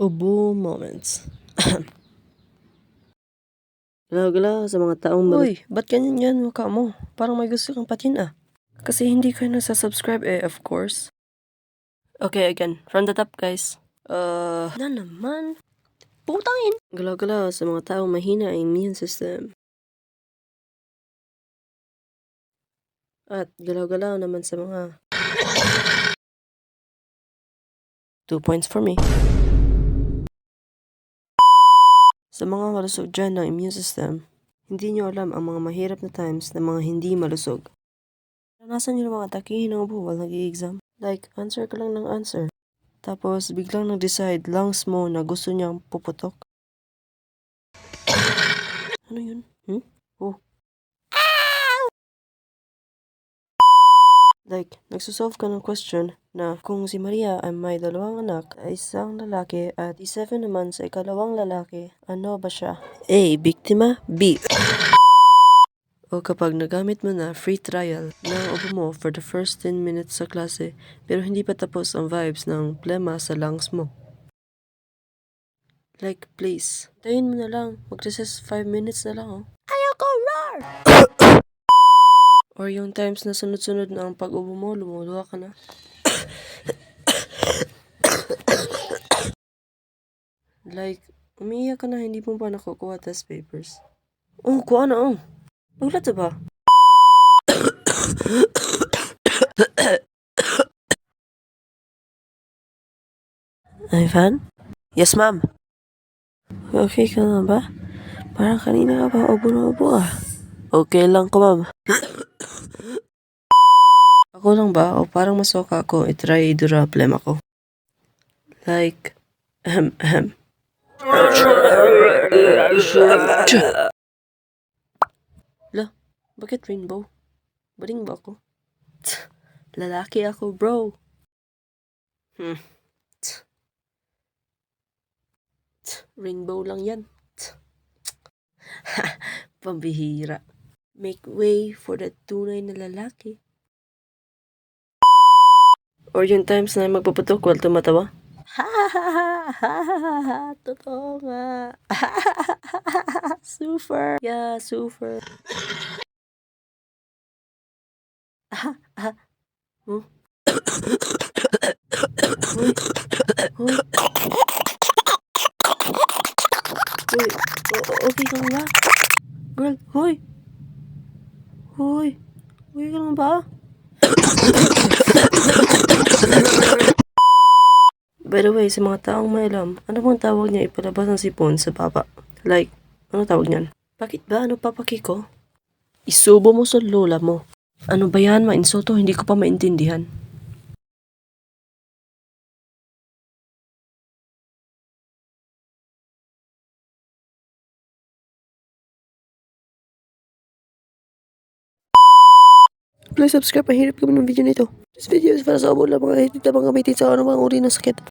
Ubo moments. Galaw-galaw sa mga taong Uy, ba't ganyan yan mukha mo? Parang may gusto kang patin ah. Kasi hindi ka nasa-subscribe of course. Okay, again. From the top, guys. Na naman. Putangin! Galaw-galaw sa mga taong mahina ang immune system. At galaw-galaw naman sa mga 2 points for me. Sa mga malusog dyan ng immune system, hindi nyo alam ang mga mahirap na times ng mga hindi malusog. Naranasan nyo mga atakihin ng ubo while nag-i-exam? Like, answer ka lang ng answer. Tapos, biglang nag-decide lungs mo na gusto niyang puputok. Ano yun? Oh. Like, nagsusolve ka ng question na kung si Maria ay may 2 anak, ay isang lalaki at isa naman sa ikalawang lalaki, ano ba siya? A. Biktima. B. O kapag nagamit mo na free trial ng ubo mo for the first 10 minutes sa klase, pero hindi pa tapos ang vibes ng plema sa lungs mo. Like, please, tayin mo na lang. Mag-recess 5 minutes na lang, oh. Ayoko roar! Or yung times na sunod-sunod na ang pag-ubo mo, lumuluha ka na. Like, umiiyak ka na, hindi mo pa nakukuha test papers. Oh, kuha na, oh. Ulat ba? Ivan? Yes, ma'am. Okay ka na ba? Parang kanina ka pa ubo na ubo ah. Okay lang ko, ma'am. Ako lang ba? O parang masoka ako, itry idura plema ko. Like, ahem. La, bakit rainbow? Bading ba ako? Lalaki ako, bro. Rainbow lang yan. Pambihira. Make way for the tunay na lalaki. Or yung times na magpaputok while tumatawa. Totoo nga. Super. Yeah, super. Huh? Hoy. Hoy. Hoy. Okay ka lang ba? Girl, hoy. Hoy. Okay ka lang ba? By the way, sa mga taong may alam, ano bang tawag niya ipalabas ng sipon sa baba? Like, ano tawag niyan? Bakit ba? Ano papaki ko? Isubo mo sa lola mo. Ano ba yan? Mainsulto, hindi ko pa maintindihan. Please subscribe, mahirap kami ng video nito. This video is para sa abo lang mga hit na mga gamitin sa anumang uri ng sakit.